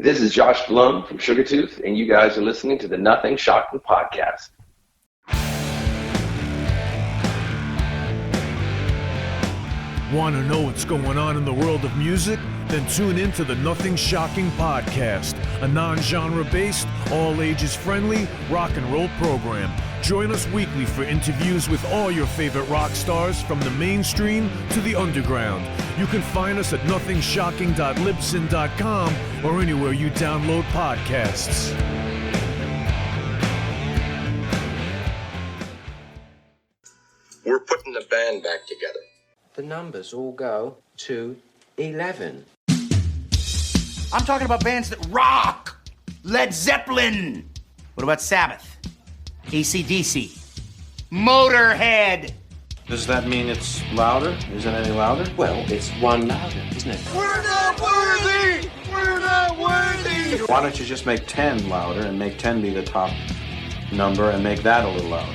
This is Josh Blum from Sugartooth, and you guys are listening to the Nothing Shocking Podcast. Want to know what's going on in the world of music? Then tune in to the Nothing Shocking Podcast, a non-genre based, all ages friendly rock and roll program. Join us weekly for interviews with all your favorite rock stars from the mainstream to the underground. You can find us at nothingshocking.libsyn.com or anywhere you download podcasts. We're putting the band back together. The numbers all go to 11. I'm talking about bands that rock. Led Zeppelin. What about Sabbath? AC/DC. Motorhead. Does that mean it's louder? Is it any louder? Well, it's one louder, isn't it? We're not worthy! We're not worthy! Why don't you just make 10 louder and make 10 be the top number and make that a little louder?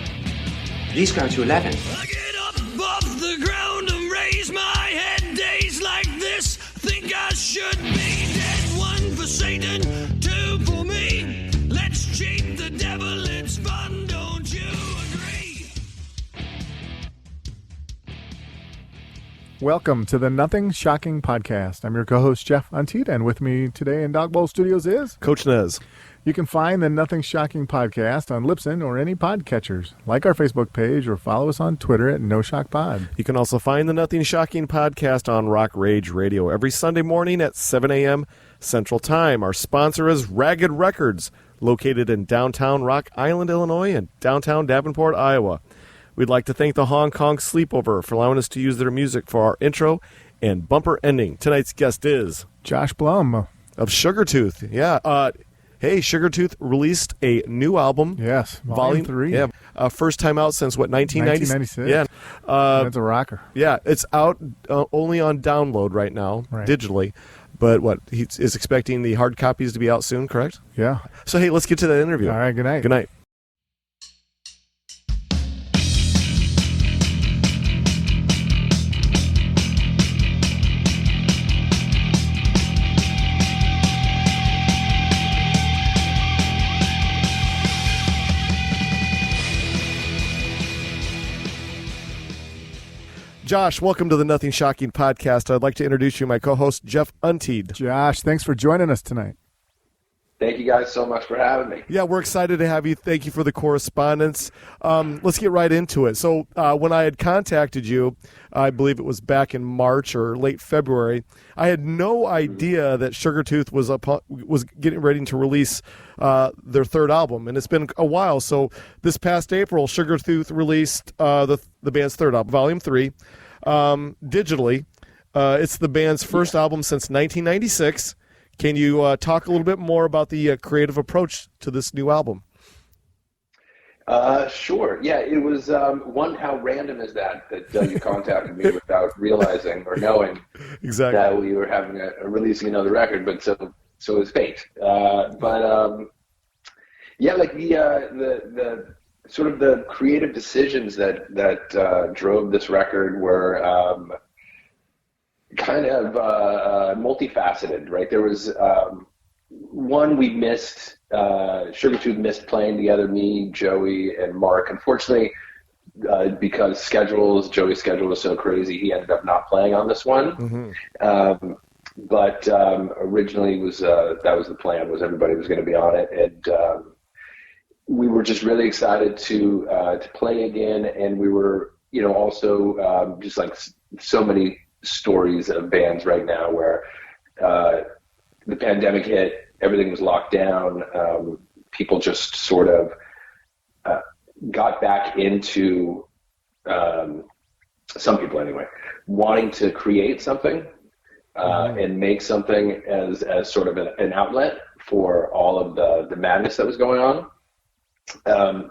These go to 11. I get up off the ground and raise my head. Days like this, think I should be dead. One for Satan, two for me. Let's cheat the devil, it's fun, don't you agree? Welcome to the Nothing Shocking Podcast. I'm your co-host, Jeff Unteed, and with me today in Dog Bowl Studios is Coach Nez. You can find the Nothing Shocking Podcast on Libsyn or any podcatchers. Like our Facebook page or follow us on Twitter at NoShockPod. You can also find the Nothing Shocking Podcast on Rock Rage Radio every Sunday morning at 7 a.m. Central Time. Our sponsor is Ragged Records, located in downtown Rock Island, Illinois, and downtown Davenport, Iowa. We'd like to thank the Hong Kong Sleepover for allowing us to use their music for our intro and bumper ending. Tonight's guest is Josh Blum of Sugartooth. Yeah. Hey, Sugartooth released a new album. Yes, Volume 3. Yeah, first time out since, 1996? Yeah. That's a rocker. Yeah, it's out only on download right now, digitally. But he is expecting the hard copies to be out soon, correct? Yeah. So, hey, let's get to that interview. All right, good night. Good night. Josh, welcome to the Nothing Shocking Podcast. I'd like to introduce you, my co-host, Jeff Unteed. Josh, thanks for joining us tonight. Thank you guys so much for having me. Yeah, we're excited to have you. Thank you for the correspondence. Let's get right into it. So when I had contacted you, I believe it was back in March or late February, I had no idea that Sugartooth was getting ready to release their third album, and it's been a while. So this past April, Sugartooth released the band's third album, Volume 3, digitally. It's the band's first album since 1996. Can you talk a little bit more about the creative approach to this new album? Sure. Yeah, it was how random is that you contacted me without realizing or knowing exactly that we were having releasing another record, but so it's fate. Yeah, like the sort of the creative decisions that drove this record were kind of multifaceted, right? There was one we missed. Sugartooth missed playing together, me, Joey, and Mark. Unfortunately, because Joey's schedule was so crazy, he ended up not playing on this one. Mm-hmm. But originally that was the plan, was everybody was going to be on it, and we were just really excited to play again. And we were, also just like so many stories of bands right now where the pandemic hit, everything was locked down, people just sort of got back into, some people anyway, wanting to create something and make something as sort of an outlet for all of the madness that was going on.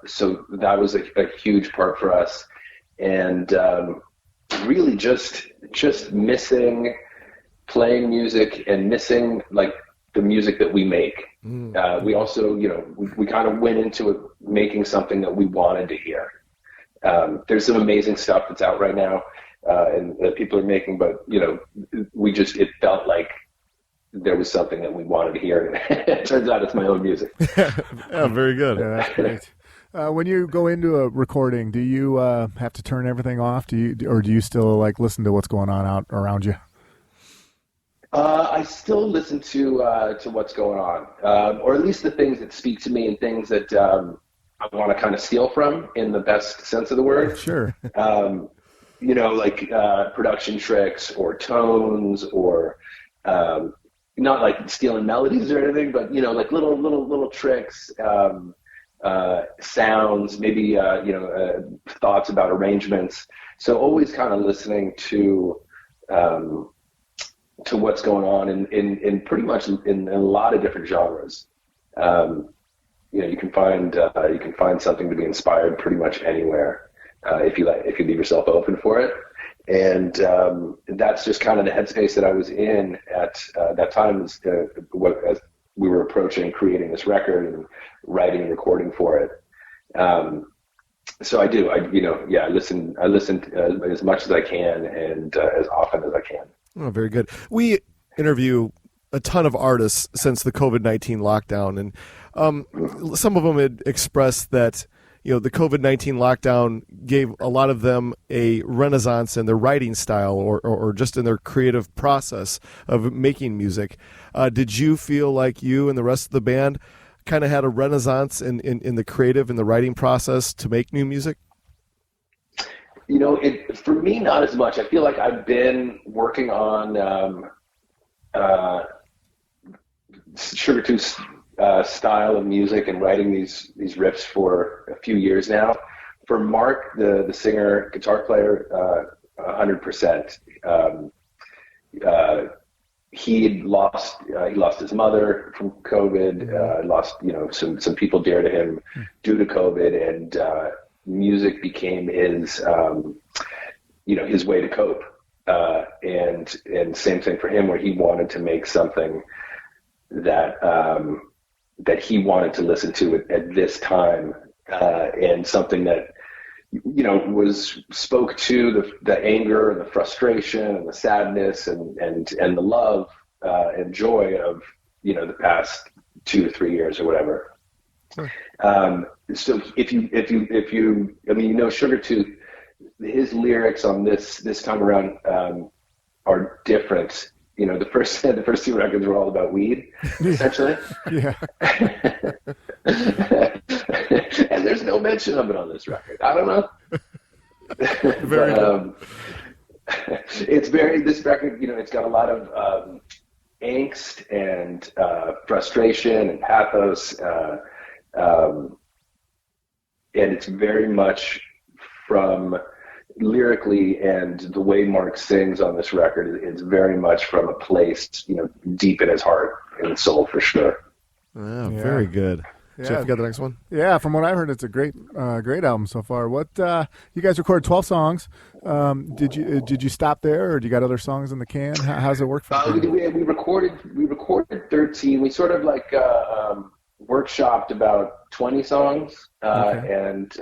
So that was a huge part for us, and really just missing playing music and missing like the music that we make. We also, we kind of went into it making something that we wanted to hear. There's some amazing stuff that's out right now and that people are making, but it felt like there was something that we wanted to hear. And it turns out it's my own music. Yeah, very good. Yeah, that's great. When you go into a recording, do you have to turn everything off? Do you still like listen to what's going on out around you? I still listen to what's going on, or at least the things that speak to me and things that I want to kind of steal from in the best sense of the word. Sure. Like production tricks or tones, or not like stealing melodies or anything, but like little tricks. Sounds, maybe thoughts about arrangements. So always kind of listening to what's going on in pretty much in a lot of different genres. You can find something to be inspired pretty much anywhere if you leave yourself open for it. And that's just kind of the headspace that I was in at that time. As we were approaching creating this record and writing and recording for it. So I listen as much as I can and as often as I can. Oh, very good. We interview a ton of artists since the COVID-19 lockdown, and some of them had expressed that the COVID-19 lockdown gave a lot of them a renaissance in their writing style or just in their creative process of making music. Did you feel like you and the rest of the band kind of had a renaissance in the creative and the writing process to make new music? For me, not as much. I feel like I've been working on Sugartooth's style of music and writing these riffs for a few years now. For Mark, the singer, guitar player, 100%. He lost his mother from COVID. Lost some people dear to him due to COVID, and music became his his way to cope. And same thing for him, where he wanted to make something that he wanted to listen to at this time, and something that spoke to the anger and the frustration and the sadness and the love and joy of the past 2 to 3 years or whatever. Sure. So if you Sugartooth, his lyrics on this time around are different. The first 2 records were all about weed, essentially. Yeah. And there's no mention of it on this record. I don't know. Very but, this record, it's got a lot of angst and frustration and pathos, and it's very much from lyrically, and the way Mark sings on this record is very much from a place, deep in his heart and soul, for sure. Oh, yeah. Very good. Yeah. Jeff, you got the next one? Yeah, from what I heard, it's a great album so far. What you guys recorded 12 songs. Did you stop there, or do you got other songs in the can? How's it work for you? We recorded 13. We sort of like workshopped about 20 songs and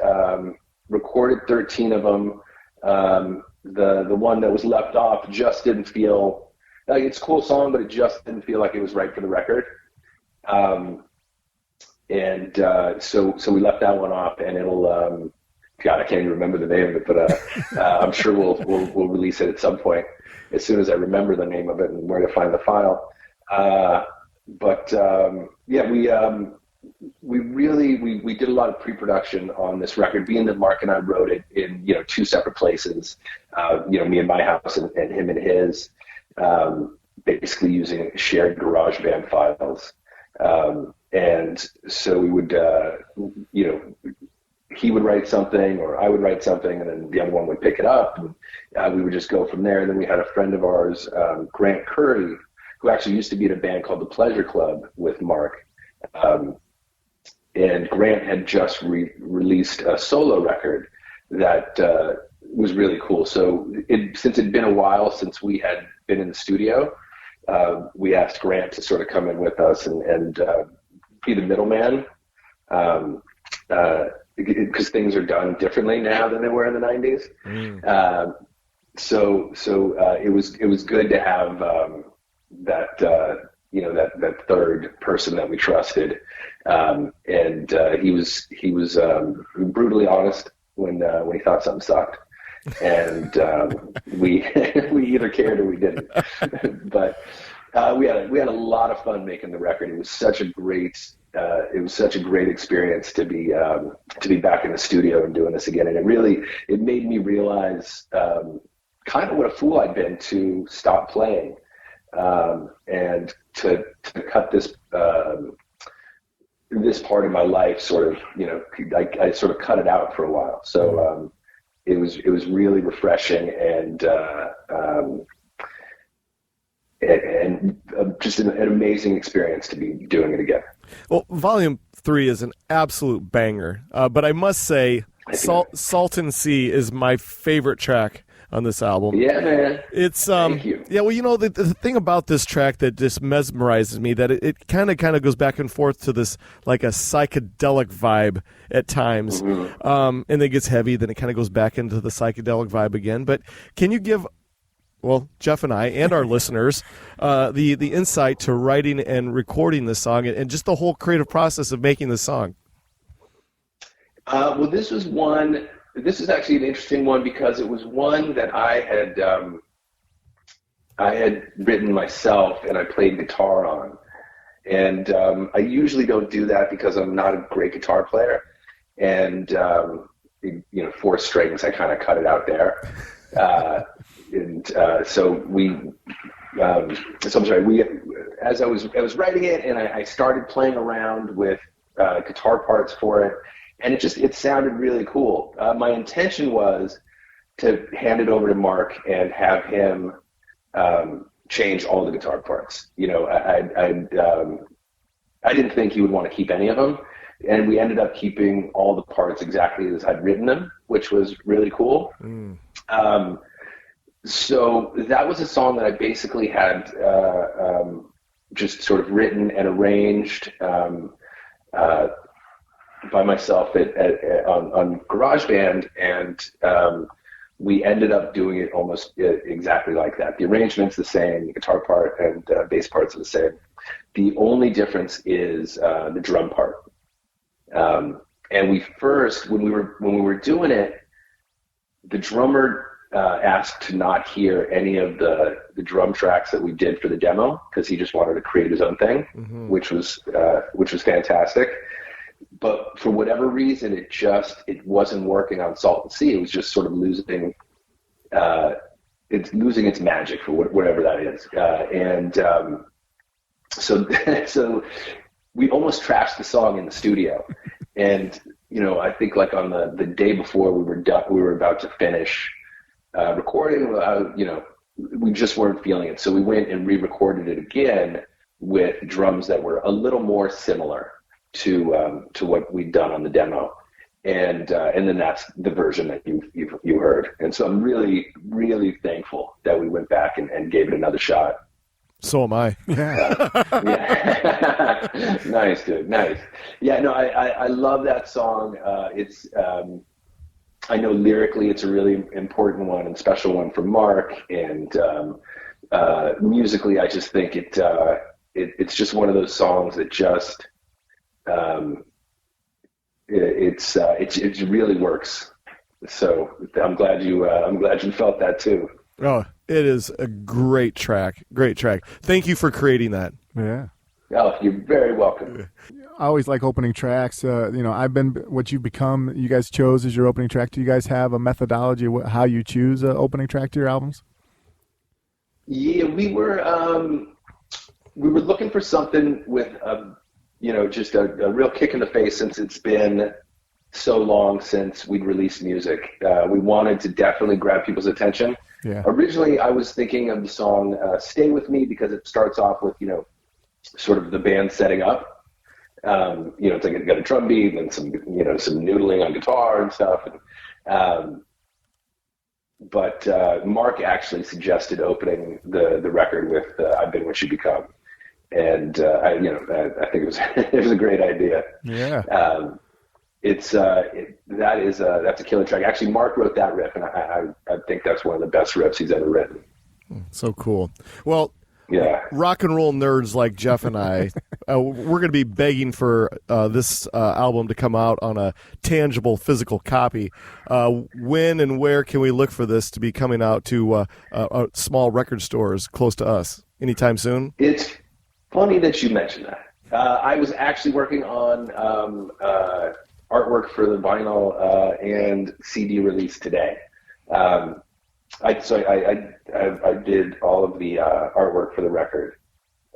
recorded 13 of them. The one that was left off just didn't feel like it's a cool song, but it just didn't feel like it was right for the record. So we left that one off, and it'll God, I can't even remember the name of it, but I'm sure we'll release it at some point as soon as I remember the name of it and where to find the file. We did a lot of pre-production on this record, being that Mark and I wrote it in 2 separate places. Me in my house and him in his, basically using shared GarageBand files. And so we would, he would write something or I would write something, and then the other one would pick it up, and we would just go from there. And then we had a friend of ours, Grant Curry, who actually used to be in a band called the Pleasure Club with Mark. And Grant had just released a solo record that was really cool. So since it had been a while since we had been in the studio, we asked Grant to sort of come in with us and be the middleman, because things are done differently now than they were in the 90s. So it was good to have that that third person that we trusted. And he was brutally honest when he thought something sucked. And we either cared or we didn't. But we had a lot of fun making the record. It was such a great experience to be back in the studio and doing this again. And it made me realize kind of what a fool I'd been to stop playing and to cut this part of my life sort of, I sort of cut it out for a while. So it was really refreshing and just an amazing experience to be doing it again. Well, Volume 3 is an absolute banger, but I must say Salton Sea is my favorite track on this album. Yeah, man. It's Thank you. Yeah, well, the thing about this track that just mesmerizes me that it kind of goes back and forth to this like a psychedelic vibe at times, and then it gets heavy, then it kind of goes back into the psychedelic vibe again. But can you give, well, Jeff and I and our listeners, the insight to writing and recording this song and just the whole creative process of making this song? Well, this is actually an interesting one because it was one that I had written myself and I played guitar on. And I usually don't do that because I'm not a great guitar player. And, 4 strings, I kind of cut it out there. As I was writing it and I started playing around with guitar parts for it, and it sounded really cool. My intention was to hand it over to Mark and have him change all the guitar parts. I didn't think he would want to keep any of them, and we ended up keeping all the parts exactly as I'd written them, which was really cool. So that was a song that I basically had just sort of written and arranged by myself on GarageBand, and we ended up doing it almost exactly like that. The arrangement's the same, the guitar part and bass parts are the same. The only difference is the drum part. And we first, when we were doing it, the drummer asked to not hear any of the drum tracks that we did for the demo because he just wanted to create his own thing, which was fantastic. But for whatever reason, it wasn't working on Salton Sea. It was just sort of losing its magic for whatever that is. So we almost trashed the song in the studio. And, I think like on the day before we were about to finish recording, we just weren't feeling it. So we went and re-recorded it again with drums that were a little more similar to what we'd done on the demo, and then that's the version that you heard. And so I'm really, really thankful that we went back and gave it another shot. So am I. Yeah. Nice, dude. Nice. Yeah. No, I love that song. It's I know lyrically it's a really important one and special one for Mark, and musically I just think it's just one of those songs that just it really works. So I'm glad you felt that too. Oh, it is a great track. Great track. Thank you for creating that. Yeah. Oh, you're very welcome. I always like opening tracks. I've been what you've become. You guys chose as your opening track. Do you guys have a methodology of how you choose an opening track to your albums? Yeah, we were looking for something with just a real kick in the face, since it's been so long since we'd released music. We wanted to definitely grab people's attention. Yeah. Originally, I was thinking of the song "Stay With Me" because it starts off with sort of the band setting up. It's like it's got a drum beat and some noodling on guitar and stuff. But Mark actually suggested opening the record with "I've Been What You Become," and I think it was a great idea. Yeah. That's a killer track. Actually, Mark wrote that riff, and I think that's one of the best riffs he's ever written. So cool. Well, Yeah. Rock and roll nerds like Jeff and I, we're going to be begging for this album to come out on a tangible physical copy. When and where can we look for this to be coming out to small record stores close to us? Anytime soon? It's funny that you mentioned that. I was actually working on artwork for the vinyl and CD release today. I did all of the artwork for the record,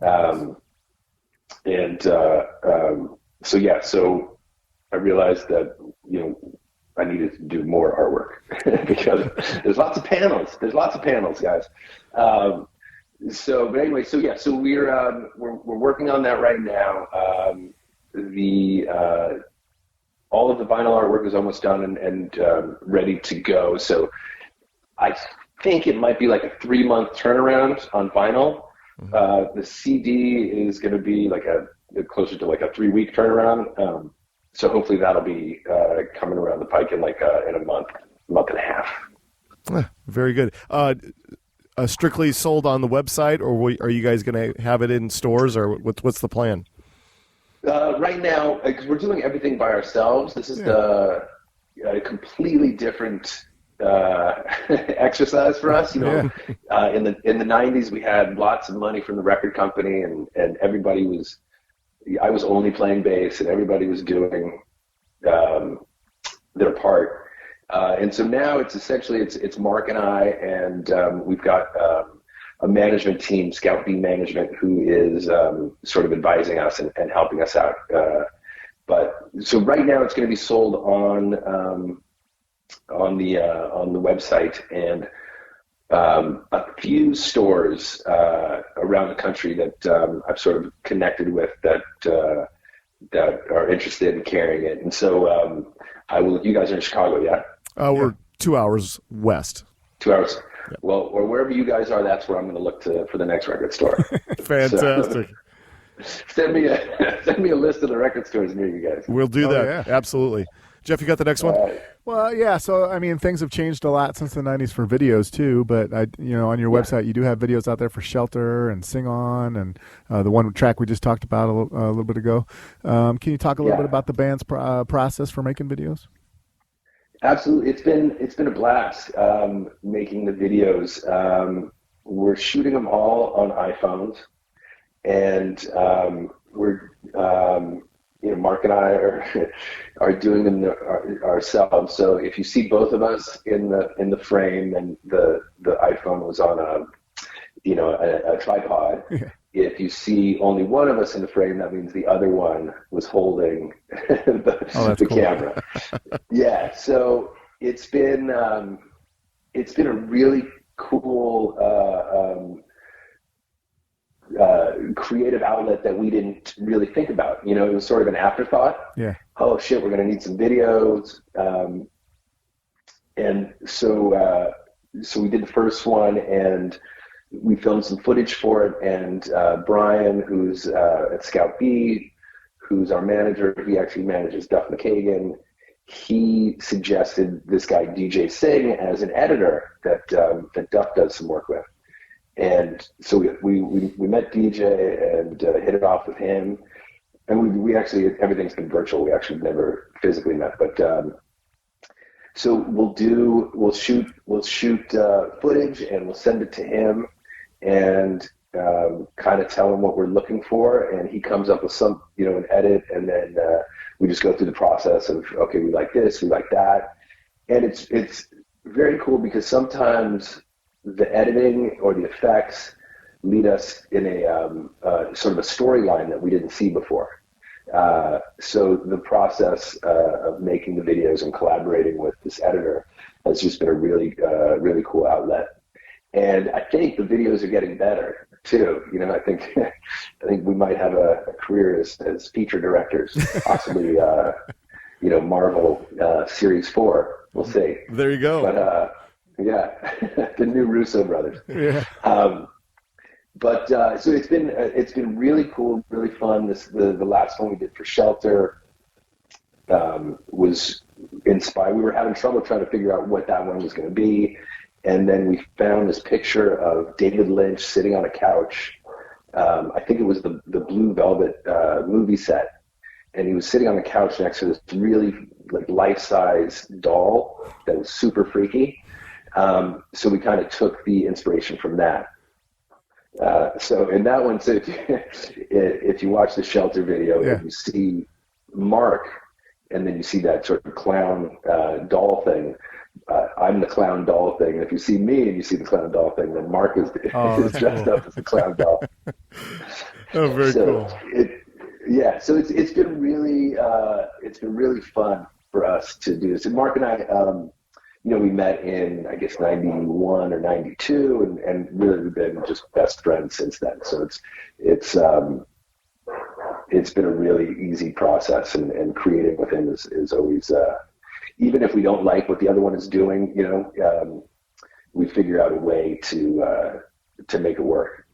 so I realized that I needed to do more artwork because there's lots of panels. There's lots of panels, guys. But anyway, so we're working on that right now. All of the vinyl artwork is almost done and ready to go. So I think it might be like a 3-month turnaround on vinyl. The CD is going to be closer to like a 3-week turnaround. So hopefully that'll be coming around the pike in in a month and a half. Very good. Strictly sold on the website, or are you guys going to have it in stores, or what's the plan? Right now, because we're doing everything by ourselves, this is a completely different exercise for us. In the 90s, we had lots of money from the record company, and I was only playing bass, and everybody was doing their part. And so now it's essentially it's Mark and I, and we've got a management team, Scout B Management, who is sort of advising us and helping us out. But so right now it's going to be sold on the website, and a few stores around the country that I've sort of connected with that are interested in carrying it. And so I will. You guys are in Chicago, yeah? We're 2 hours west. 2 hours. Yep. Well, or wherever you guys are, that's where I'm going to look for the next record store. Fantastic. So, send me a list of the record stores near you guys. We'll do that. Yeah. Absolutely. Jeff, you got the next one? Well, yeah. So, I mean, things have changed a lot since the 90s for videos, too. But, on your website, you do have videos out there for Shelter and Sing On and the one track we just talked about a little bit ago. Can you talk a little bit about the band's process for making videos? Absolutely. It's been a blast making the videos. We're shooting them all on iPhones, and we're Mark and I are doing them ourselves. So if you see both of us in the frame, and the iPhone was on a tripod. Yeah. If you see only one of us in the frame, that means the other one was holding the camera. Yeah, so it's been a really cool creative outlet that we didn't really think about. It was sort of an afterthought. Yeah. Oh shit, we're gonna need some videos, and so we did the first one, and we filmed some footage for it, and Brian, who's at Scout B, who's our manager, he actually manages Duff McKagan. He suggested this guy DJ Singh as an editor that Duff does some work with, and so we met DJ and hit it off with him, and we actually, everything's been virtual. We actually never physically met, but so we'll shoot footage, and we'll send it to him, and kind of tell him what we're looking for, and he comes up with some, an edit, and then we just go through the process of, okay, we like this, we like that, and it's very cool because sometimes the editing or the effects lead us in a sort of a storyline that we didn't see before. So the process of making the videos and collaborating with this editor has just been a really cool outlet. And I think the videos are getting better too. I think we might have a career as feature directors, possibly. Marvel Series 4. We'll see. There you go. But the new Russo brothers. Yeah. So it's been really cool, really fun. The last one we did for Shelter was inspired. We were having trouble trying to figure out what that one was going to be. And then we found this picture of David Lynch sitting on a couch I think it was the Blue Velvet movie set, and he was sitting on the couch next to this really like life-size doll that was super freaky. So we kind of took the inspiration from that. So in that one, so if you watch the Shelter video, you see Mark, and then you see that sort of clown doll thing. I'm the clown doll thing. If you see me and you see the clown doll thing, then Mark is dressed up as the clown doll. Oh, very cool. So it's been really fun for us to do this. And Mark and I, we met in, I guess, 91 or 92, and really we've been just best friends since then. So it's been a really easy process, and creating with him is always, even if we don't like what the other one is doing, we figure out a way to make it work.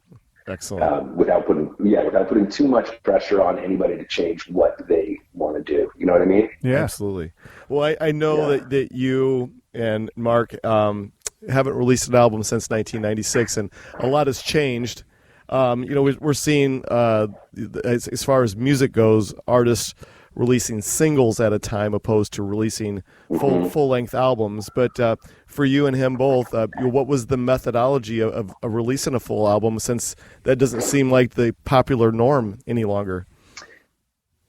Excellent. Without putting too much pressure on anybody to change what they want to do. You know what I mean? Yeah, absolutely. Well, I know that you and Mark haven't released an album since 1996, and a lot has changed. We're seeing, as far as music goes, artists releasing singles at a time opposed to releasing full-length albums. But for you and him both, what was the methodology of releasing a full album, since that doesn't seem like the popular norm any longer?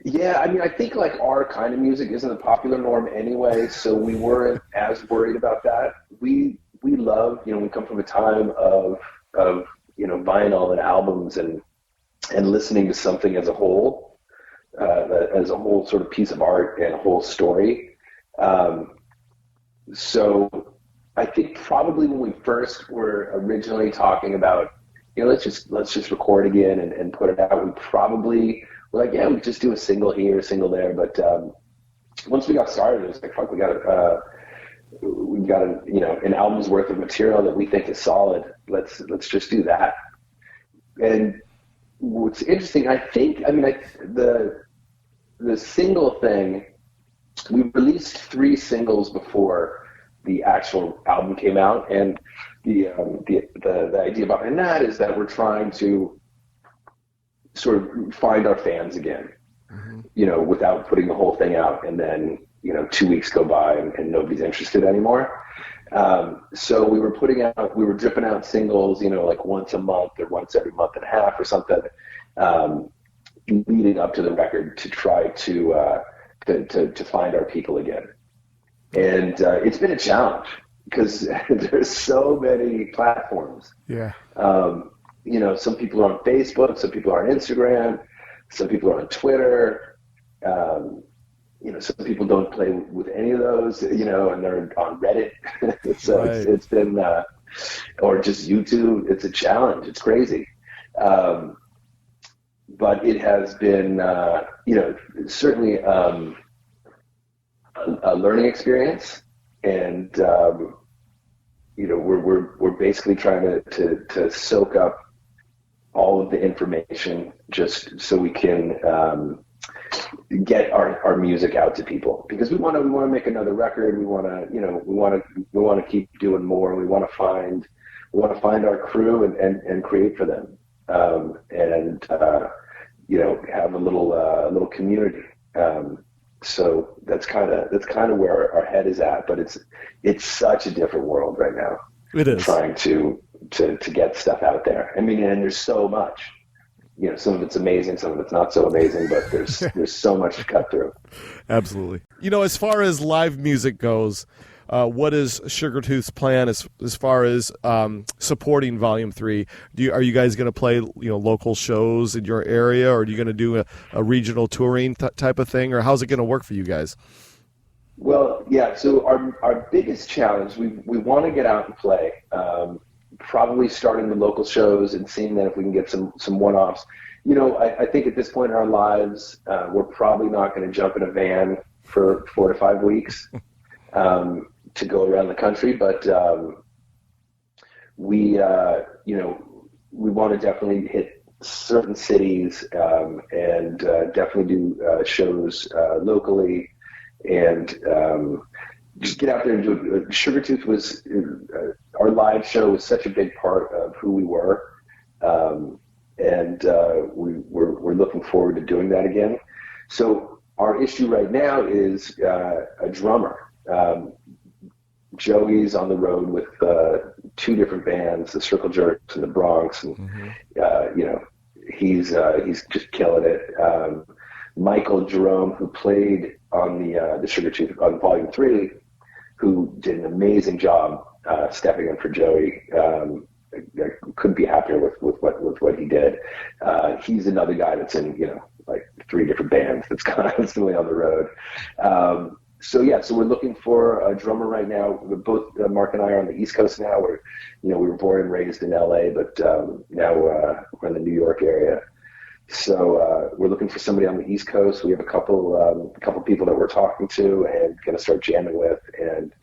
Yeah, I mean, I think like our kind of music isn't the popular norm anyway, so we weren't as worried about that. We love, we come from a time of vinyl and albums and listening to something as a whole sort of piece of art and a whole story. So I think probably when we first were originally talking about, let's just record again and put it out, we probably were like, we just do a single here, a single there. But once we got started, it was like, fuck, we've got an album's worth of material that we think is solid. Let's just do that. And what's interesting, the single thing, we released 3 singles before the actual album came out, and the idea behind that is that we're trying to sort of find our fans again, without putting the whole thing out, and then 2 weeks go by and nobody's interested anymore. So we were dripping out singles, like once a month or once every month and a half or something, leading up to the record, to try to find our people again. And it's been a challenge because there's so many platforms. Yeah. Some people are on Facebook, some people are on Instagram, some people are on Twitter. Some people don't play with any of those, and they're on Reddit. So right. It's been, or just YouTube. It's a challenge. It's crazy. But it has been, certainly a learning experience, and we're basically trying to soak up all of the information just so we can get our music out to people, because we want to make another record. We want to keep doing more. We want to find our crew and create for them. Have a little community. So that's kind of where our head is at. But it's such a different world right now. It is trying to get stuff out there. I mean, and there's so much. Some of it's amazing, some of it's not so amazing, but there's so much to cut through. Absolutely. As far as live music goes, what is Sugartooth's plan as far as supporting Volume 3? Are you guys going to play local shows in your area, or are you going to do a regional touring type of thing, or how's it going to work for you guys? Well, yeah. So our biggest challenge, we want to get out and play. Probably starting the local shows and seeing that if we can get some one-offs. I think at this point in our lives, we're probably not going to jump in a van for 4 to 5 weeks. To go around the country, but we want to definitely hit certain cities and definitely do shows locally, and just get out there and do it. Sugartooth was our live show was such a big part of who we were, and we're looking forward to doing that again. So our issue right now is a drummer. Joey's on the road with 2 different bands, the Circle Jerks and the Bronx, and he's just killing it. Michael Jerome, who played on the Sugartooth on Volume 3, who did an amazing job stepping in for Joey. I couldn't be happier with what he did. He's another guy that's in like 3 different bands that's constantly on the road. So we're looking for a drummer right now. Both Mark and I are on the East Coast now. We were born and raised in LA, but now we're in the New York area. So we're looking for somebody on the East Coast. We have a couple people that we're talking to and going to start jamming with and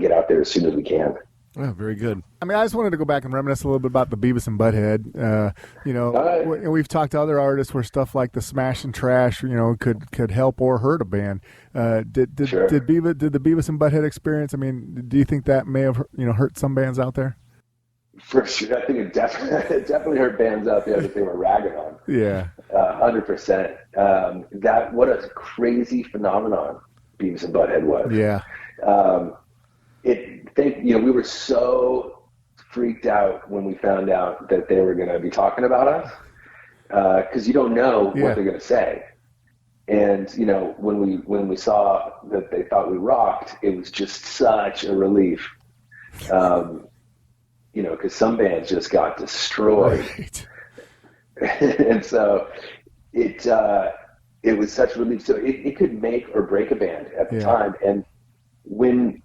get out there as soon as we can. Oh, very good. I mean, I just wanted to go back and reminisce a little bit about the Beavis and Butthead. We've talked to other artists where stuff like the Smash and Trash, could help or hurt a band. Did the Beavis and Butthead experience? I mean, do you think that may have hurt some bands out there? For sure, I think it definitely hurt bands out there that they were ragging on. Yeah, 100%. What a crazy phenomenon Beavis and Butthead was. Yeah. We were so freaked out when we found out that they were going to be talking about us, because you don't know what they're going to say. And when we saw that they thought we rocked, it was just such a relief. Because some bands just got destroyed. Right. And so it was such a relief. So it could make or break a band at the time. And when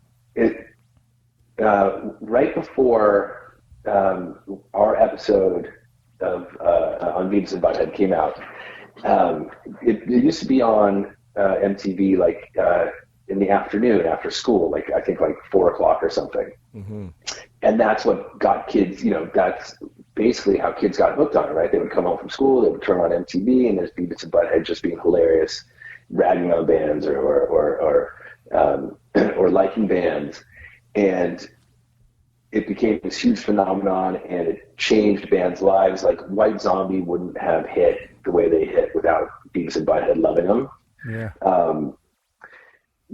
right before our episode of on Beavis and Butthead came out, it used to be on MTV like in the afternoon after school, like I think like 4:00 or something. Mm-hmm. And that's what got kids, that's basically how kids got hooked on it, right? They would come home from school, they would turn on MTV, and there's Beavis and Butthead just being hilarious, ragging on bands or liking bands. And it became this huge phenomenon, and it changed bands' lives. Like White Zombie wouldn't have hit the way they hit without Beavis and Butthead loving them. Yeah.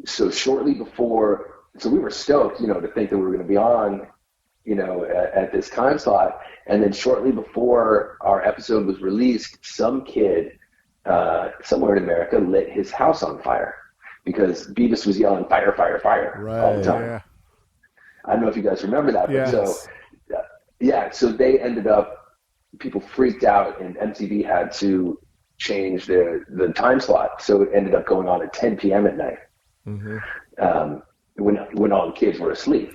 So shortly before, we were stoked, to think that we were going to be on, at this time slot. And then shortly before our episode was released, some kid somewhere in America lit his house on fire because Beavis was yelling fire, fire, fire all the time. Yeah. I don't know if you guys remember that. But so they ended up, people freaked out, and MTV had to change the time slot. So it ended up going on at 10 p.m. at night. Mm-hmm. When all the kids were asleep.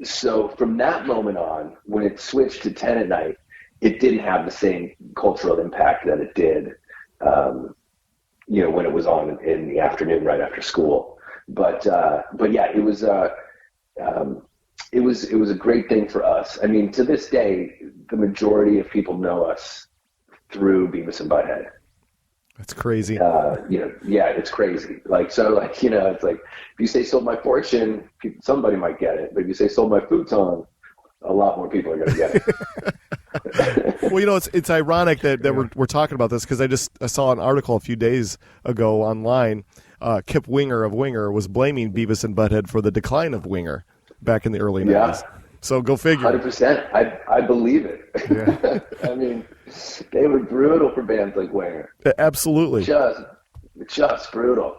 So from that moment on, when it switched to 10 at night, it didn't have the same cultural impact that it did, when it was on in the afternoon right after school. But yeah, it was a great thing for us. I mean, to this day, the majority of people know us through Beavis and Butthead. That's crazy. It's crazy. It's like if you say "sold my fortune," somebody might get it. But if you say "sold my futon," a lot more people are going to get it. Well, it's ironic that we're talking about this because I saw an article a few days ago online. Kip Winger of Winger was blaming Beavis and Butthead for the decline of Winger back in the early 90s. So go figure. 100%. I believe it. Yeah. I mean, they were brutal for bands like Winger. Absolutely. Just brutal.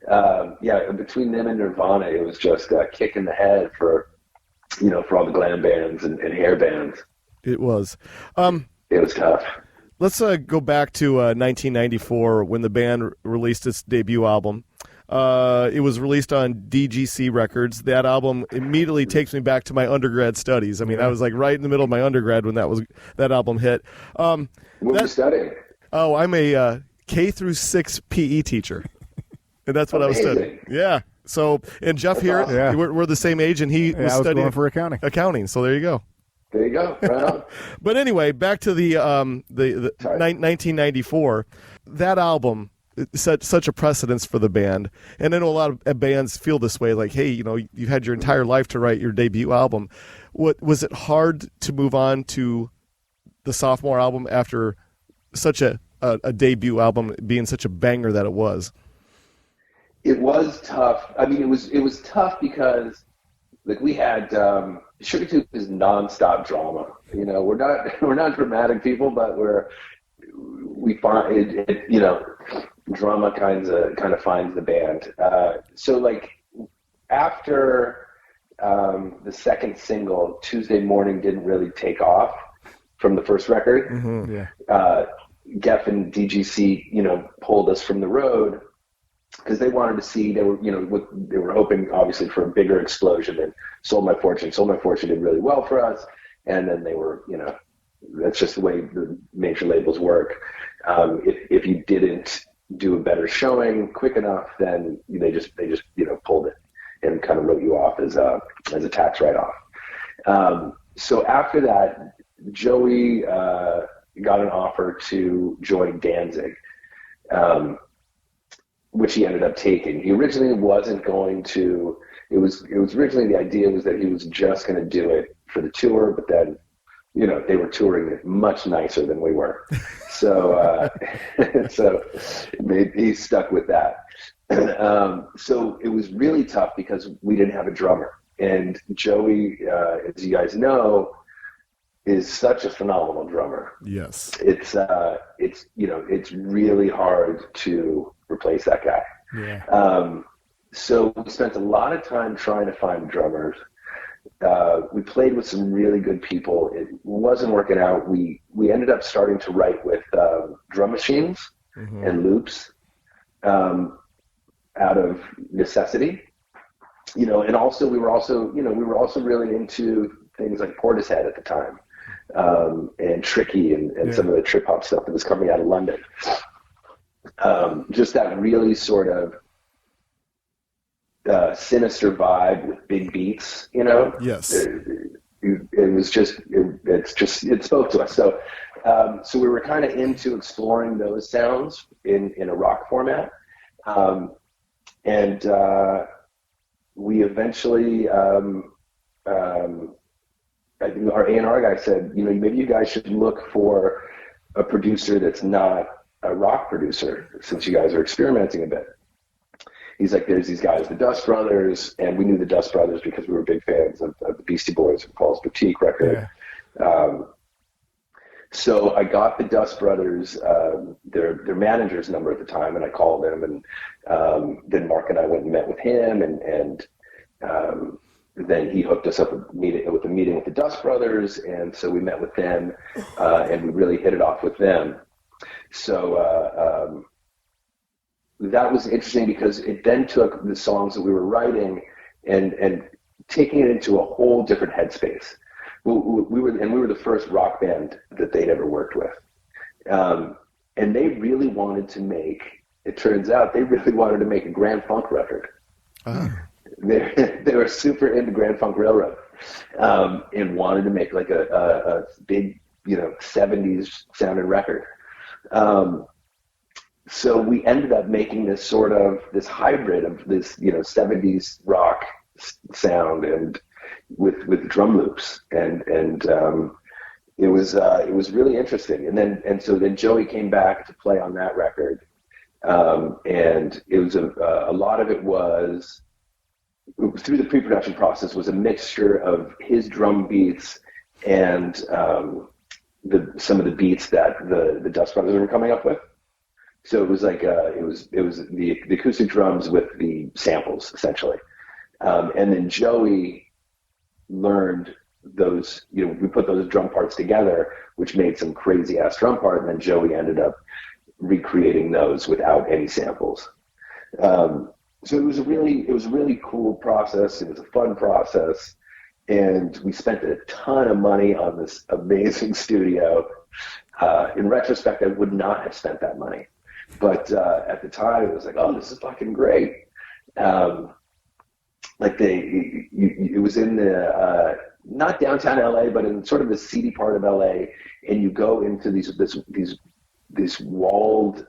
Between them and Nirvana, it was just a kick in the head for all the glam bands and hair bands. It was. It was tough. Let's go back to 1994 when the band released its debut album. It was released on DGC Records. That album immediately takes me back to my undergrad studies. I mean, I was like right in the middle of my undergrad when that album hit. What were you studying? Oh, I'm a K through 6 PE teacher, and that's what I was studying. Yeah. So, and Jeff here, we're the same age, and he was studying going for accounting. Accounting. So there you go. There you go. Right on. But anyway, back to the 1994. That album set such a precedence for the band, and I know a lot of bands feel this way. Like, hey, you had your entire life to write your debut album. Was it hard to move on to the sophomore album after such a debut album being such a banger that it was? It was tough. I mean, it was tough because like we had Sugartooth is nonstop drama. You know, we're not dramatic people, but we find it you know, drama kind of finds the band. So like after the second single, Tuesday Morning didn't really take off from the first record. Mm-hmm. Yeah. Geff and DGC, you know, pulled us from the road because they wanted to see, they were hoping obviously for a bigger explosion than Sold My Fortune. Sold My Fortune did really well for us, and then they were, you know, that's just the way the major labels work. If you didn't do a better showing quick enough, then they just you know, pulled it and kind of wrote you off as a tax write-off. So after that, Joey got an offer to join Danzig, which he ended up taking. He originally wasn't going to. It was originally, the idea was that he was just going to do it for the tour, but then, you know, they were touring it much nicer than we were, so so he stuck with that. So it was really tough because we didn't have a drummer, and Joey, as you guys know, is such a phenomenal drummer. Yes, it's you know, it's really hard to replace that guy. Yeah. So we spent a lot of time trying to find drummers. We played with some really good people. It wasn't working out. We ended up starting to write with drum machines and loops out of necessity. You know, and also we were also really into things like Portishead at the time, and Tricky and some of the trip hop stuff that was coming out of London. Just that really sort of sinister vibe with big beats, you know. Yes. It was just it spoke to us. So so we were kind of into exploring those sounds in a rock format, and we eventually I think our A&R guy said, you know, maybe you guys should look for a producer that's not a rock producer, since you guys are experimenting a bit. He's like, there's these guys, the Dust Brothers, and we knew the Dust Brothers because we were big fans of the Beastie Boys and Paul's Boutique record. Yeah. So I got the Dust Brothers, their manager's number at the time, and I called him, and then Mark and I went and met with him, and then he hooked us up with a meeting with the Dust Brothers, and so we met with them, and we really hit it off with them. So that was interesting because it then took the songs that we were writing and taking it into a whole different headspace. We were the first rock band that they'd ever worked with, and they really wanted to make. It turns out they really wanted to make a Grand Funk record. They were super into Grand Funk Railroad, and wanted to make like a big, you know, 70s sounding record. So we ended up making this hybrid of this, you know, 70s rock sound and with drum loops, and it was really interesting. And so then Joey came back to play on that record, and it was a lot of it was through the pre-production process was a mixture of his drum beats and some of the beats that the Dust Brothers were coming up with. So it was like it was the acoustic drums with the samples essentially, and then Joey learned those. You know, we put those drum parts together, which made some crazy ass drum part, and then Joey ended up recreating those without any samples. So it was a really cool process. It was a fun process, and we spent a ton of money on this amazing studio. In retrospect, I would not have spent that money. But at the time, it was like, oh, this is fucking great. It was in the not downtown LA, but in sort of the seedy part of LA, and you go into this walled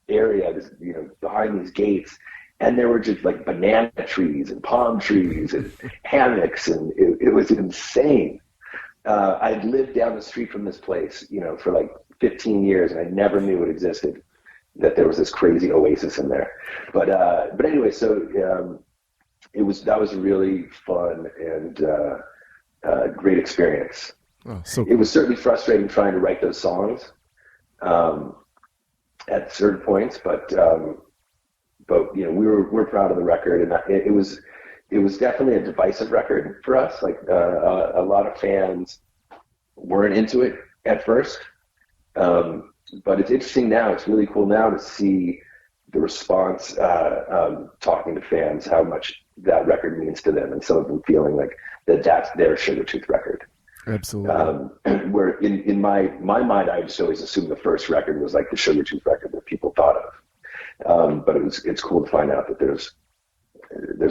area, you know, behind these gates, and there were just like banana trees and palm trees and hammocks, and it was insane. I'd lived down the street from this place, for like 15 years, and I never knew it existed, that there was this crazy oasis in there. But anyway, so that was a really fun and great experience. Oh, so it was certainly frustrating trying to write those songs at certain points, but we're proud of the record, and it was definitely a divisive record for us. Like a lot of fans weren't into it at first, but it's interesting now. It's really cool now to see the response, talking to fans, how much that record means to them, and some of them feeling like that's their Sugartooth record. Absolutely. Where in my mind, I just always assumed the first record was like the Sugartooth record that people thought of. But it's cool to find out that there's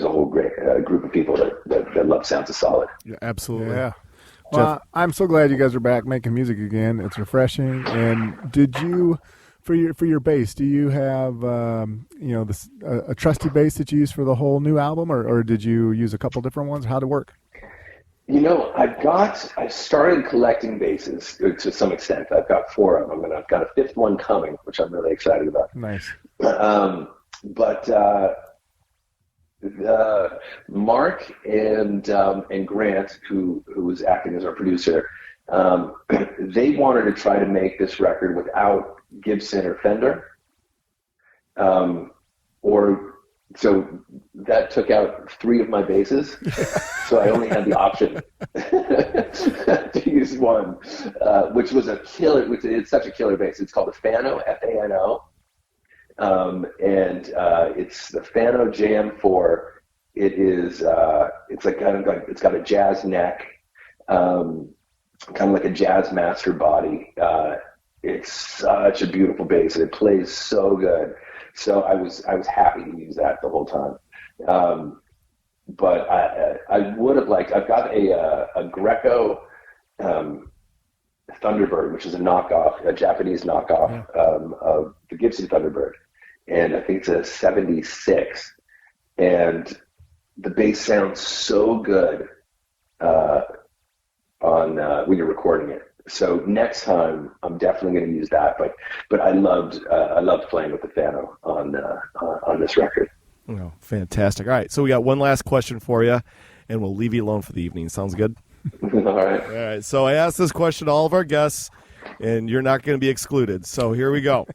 a whole great group of people that love Sounds of Solid. Yeah, absolutely. Yeah. Well, I'm so glad you guys are back making music again. It's refreshing. And did you, for your bass, do you have a trusty bass that you use for the whole new album, or did you use a couple different ones? How'd it work? I started collecting basses to some extent. I've got 4 of them, and I've got a 5th one coming, which I'm really excited about. Nice. But Mark and Grant, who was acting as our producer, they wanted to try to make this record without Gibson or Fender, so that took out 3 of my basses. So I only had the option to use one, which was a killer. It's such a killer bass. It's called a Fano, Fano, and it's the Fano JM4. It is. It's like it's got a jazz neck, kind of like a jazz master body. It's such a beautiful bass, and it plays so good. So I was happy to use that the whole time. But I would have liked. I've got a Greco Thunderbird, which is a Japanese knockoff of the Gibson Thunderbird, and I think it's a 76. And the bass sounds so good on when you're recording it. So next time I'm definitely going to use that. But I loved playing with the Fano on this record. Oh, fantastic! All right, so we got one last question for you, and we'll leave you alone for the evening. Sounds good? All right. All right. So I asked this question to all of our guests, and you're not going to be excluded. So here we go.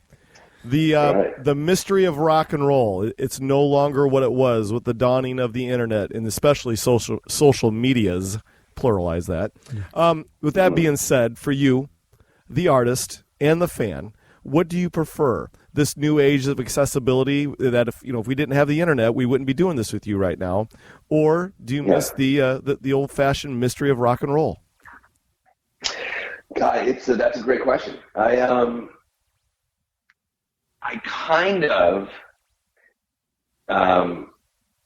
The mystery of rock and roll. It's no longer what it was with the dawning of the internet, and especially social medias. Pluralize that. With that being said, for you, the artist and the fan, what do you prefer? This new age of accessibility that if we didn't have the internet, we wouldn't be doing this with you right now, or do you miss the old fashioned mystery of rock and roll? God, that's a great question. I kind of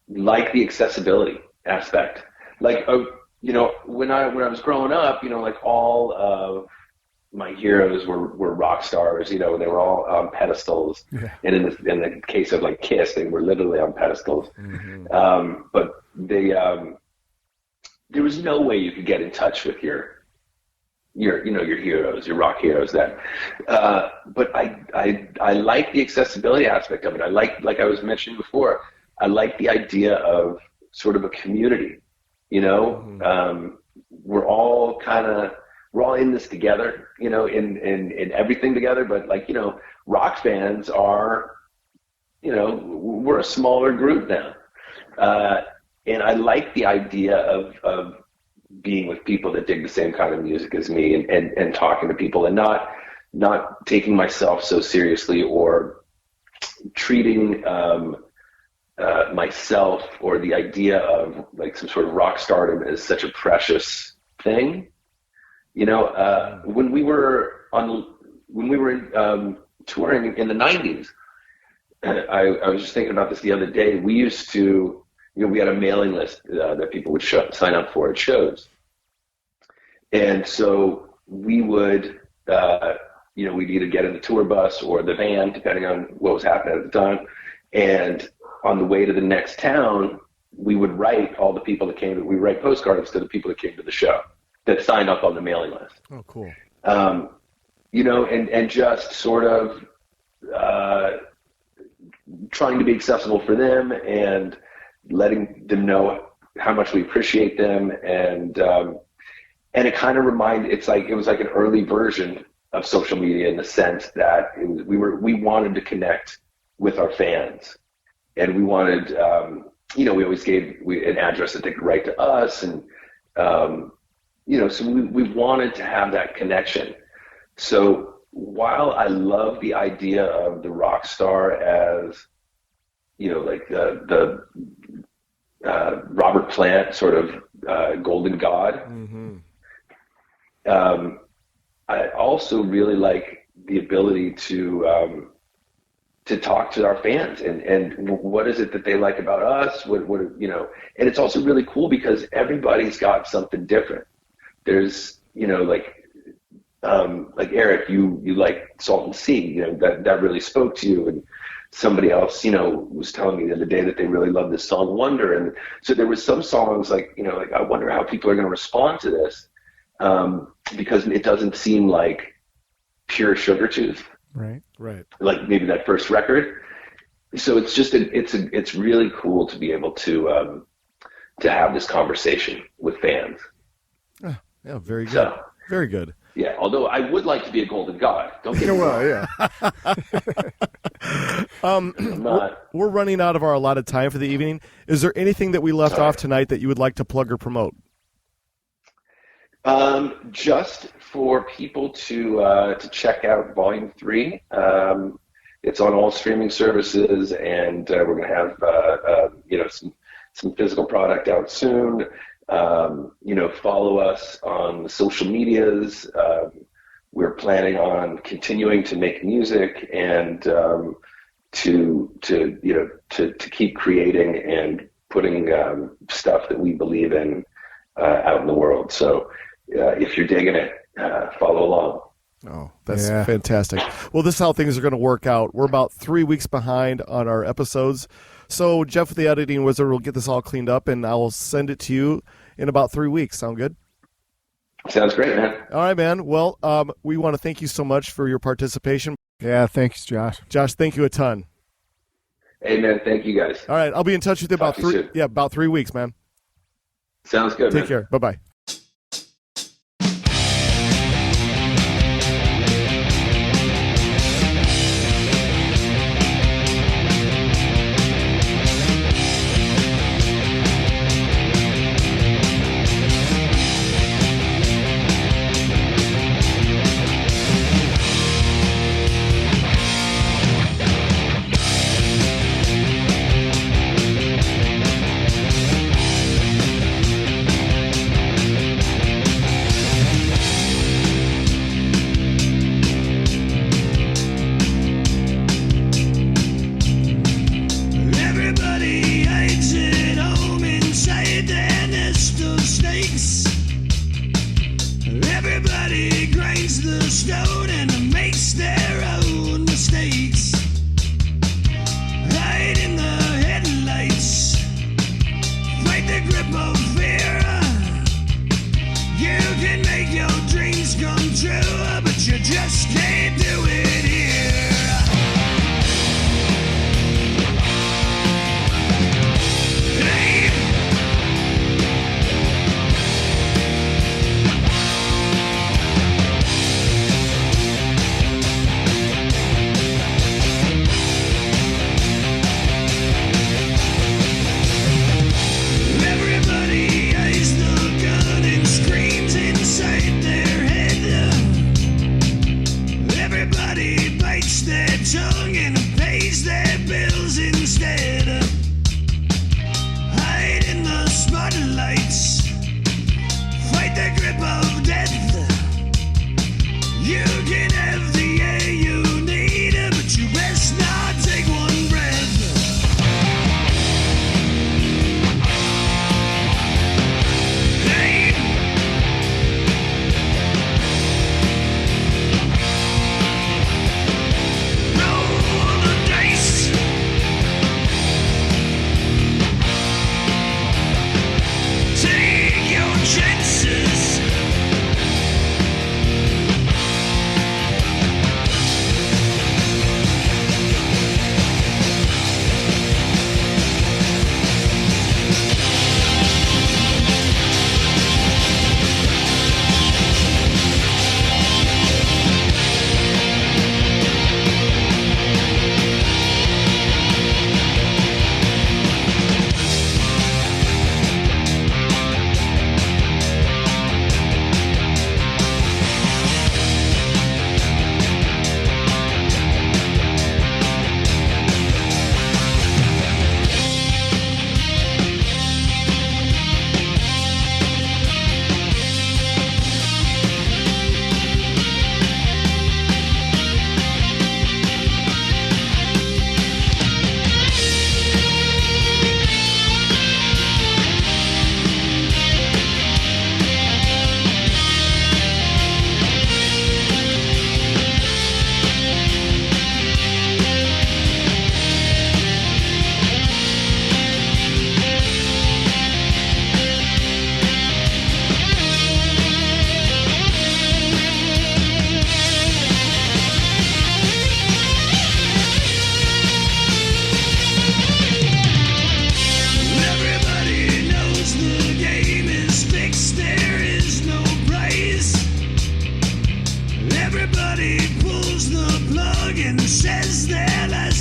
like the accessibility aspect. Like, when I was growing up, like all of my heroes were rock stars. They were all on pedestals. Yeah. And in the case of like Kiss, they were literally on pedestals. Mm-hmm. But there was no way you could get in touch with your heroes, your rock heroes. But I like the accessibility aspect of it. I like I was mentioning before, I like the idea of sort of a community. Mm-hmm. We're all in this together, in everything together. But rock fans are, we're a smaller group now. And I like the idea of being with people that dig the same kind of music as me and talking to people and not taking myself so seriously or treating, myself or the idea of like some sort of rock stardom as such a precious thing. When we were touring in the 90s, I was just thinking about this the other day. We used to, we had a mailing list that people would sign up for at shows. And so we would, we'd either get in the tour bus or the van, depending on what was happening at the time. And on the way to the next town, we would write all the people that came. We write postcards to the people that came to the show. that signed up on the mailing list. Oh, cool. And just sort of trying to be accessible for them and letting them know how much we appreciate them. And it kind of it was like an early version of social media in the sense that we wanted to connect with our fans, and we wanted, we always gave an address that they could write to us, and so we wanted to have that connection. So while I love the idea of the rock star as, like the Robert Plant sort of golden god, mm-hmm. I also really like the ability to talk to our fans and what is it that they like about us? What and it's also really cool because everybody's got something different. There's like Eric, you like Salt and Sea, that really spoke to you, and somebody else was telling me the other day that they really love this song Wonder, and so there was some songs like I wonder how people are going to respond to this. Because it doesn't seem like pure Sugartooth, right? Like maybe that first record. So it's just it's really cool to be able to have this conversation with fans. Yeah, very good. Very good. Yeah, although I would like to be a golden god. Don't get me wrong. Yeah. We're running out of our allotted time for the evening. Is there anything that we left off tonight that you would like to plug or promote? Just for people to check out Volume 3. It's on all streaming services, and we're going to have some physical product out soon. Follow us on the social medias. We're planning on continuing to make music and to keep creating and putting stuff that we believe in out in the world. So if you're digging it, follow along. Oh, that's fantastic. Well, this is how things are going to work out. We're about 3 weeks behind on our episodes. So Jeff, the editing wizard, will get this all cleaned up, and I will send it to you in about 3 weeks. Sound good? Sounds great, man. All right, man. Well, we want to thank you so much for your participation. Yeah, thanks, Josh. Josh, thank you a ton. Hey, man, thank you guys. All right, I'll be in touch with you about 3 weeks, man. Sounds good, Take care. Bye-bye.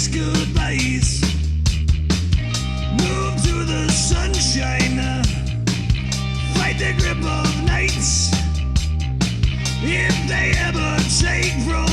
kiss goodbyes. Move to the sunshine, fight the grip of nights. If they ever take from